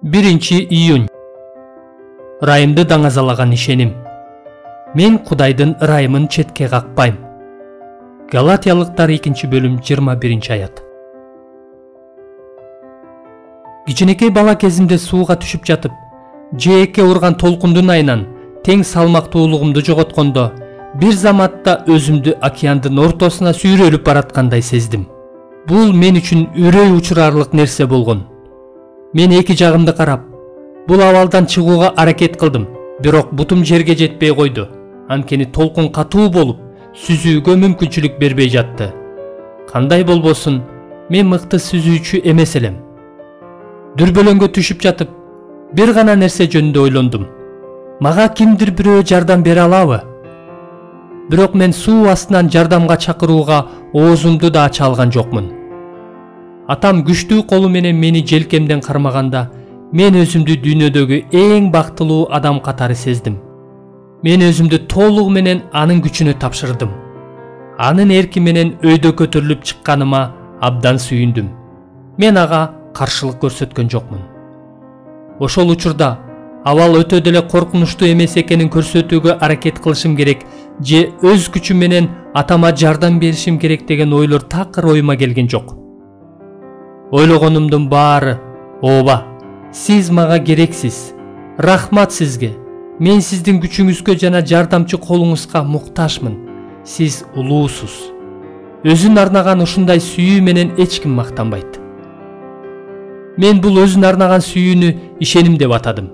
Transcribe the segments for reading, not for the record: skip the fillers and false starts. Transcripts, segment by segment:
1-июнь. Ырайымды даңазалаган ишеним. Мен Кудайдын ырайымын четке какпайм. Галатиялыктар 2-бөлүм 21-аят. Кичинекей бала кезимде сууга түшүп жатып, жээкке урган толкундун айынан тең салмактуулугумду жоготкондо, бир заматта өзүмдү океандын ортосуна сүйрөлүп бараткандай сездим. Бул мен үчүн үрөй учурарлык нерсе болгон. Мен эки жагымды карап, бул абалдан чыгууга аракет кылдым, бирок бутум жерге жетпей койду. Анткени толкун катуу болуп, сүзүүгө мүмкүнчүлүк бербей жатты. Кандай болбосун, мен мыкты сүзүүчү эмес элем. Дүрбөлөңгө түшүп жатып, бир гана нерсе жөнүндө ойлондум. Мага кимдир бирөө жардам бере алабы? Бирок мен суу астынан жардамга чакырууга оозумду да ача алган жокмун. Атам күчтүү колу менен мени желкемден кармаганда, мен өзүмдү дүйнөдөгү эң бактылуу адам катары сездим. Мен өзүмдү толугу менен анын күчүнө тапшырдым. Анын эрки менен өйдө көтөрүлүп чыкканыма абдан сүйүндүм. Мен ага каршылык көрсөткөн жокмун. Ошол учурда абал өтө деле коркунучтуу эмес экенин көрсөтүүгө аракет кылышым керек же өз күчүм менен атама жардам беришим керек деген ойлор такыр оюма келген жок. Ойлогонумдун баары, ооба, сиз мага керексиз. Рахмат сизге. Мен сиздин күчүңүзгө жана жардамчы колуңузга муктажмын. Сиз улуусуз. Өзүн арнаган ушундай сүйүү менен эч ким мактанбайт. Мен бул өзүн арнаган сүйүүнү ишеним деп атадым.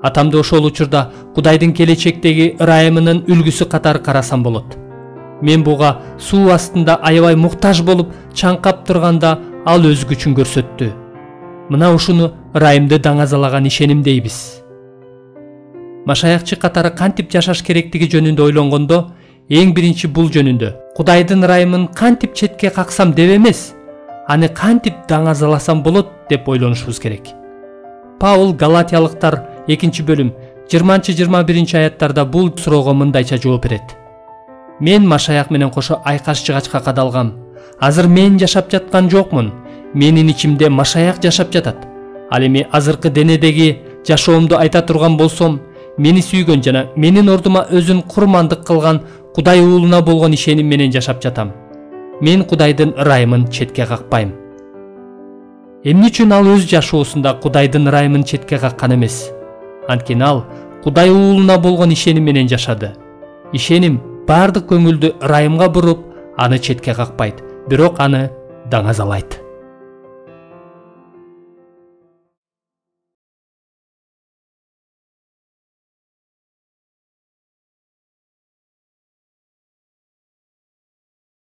Атамды ошол учурда Кудайдын келечектеги ырайымынын үлгүсү катары карасам болот. Мен буга суу астында аябай муктаж болуп чаңкап турганда ал өз күчүн көрсөттү. Мына ушуну ырайымды даңазалаган ишеним дейбиз. Машаякчы катары кантип жашаш керектиги жөнүндө ойлонгондо, эң биринчи бул жөнүндө Кудайдын ырайымын кантип четке каксам деп эмес, аны кантип даңазаласам болот деп ойлонушубуз керек. Паул Галатиялыктар 2-бөлүм 20-21 аяттарда бул суроого мындайча жооп берет. Мен машаяк менен кошо айкаш жыгачка кадалгам. Азыр мен жашап жаткан жокмун. Менин ичимде машаяк жашап жатат. Ал эми азыркы денедеги жашоомду айта турган болсом, мени сүйгөн жана менин ордума өзүн курмандык кылган Кудай уулуна болгон ишеним менен жашап жатам. Мен Кудайдын ырайымын четке какпайм. Эмне үчүн ал өз жашоосунда Кудайдын ырайымын четке каккан эмес? Анткени ал Кудай уулуна болгон ишеним менен жашады. Ишеним бардык көңүлдү ырайымга буруп, аны четке какпайт, бирок аны даңазалайт.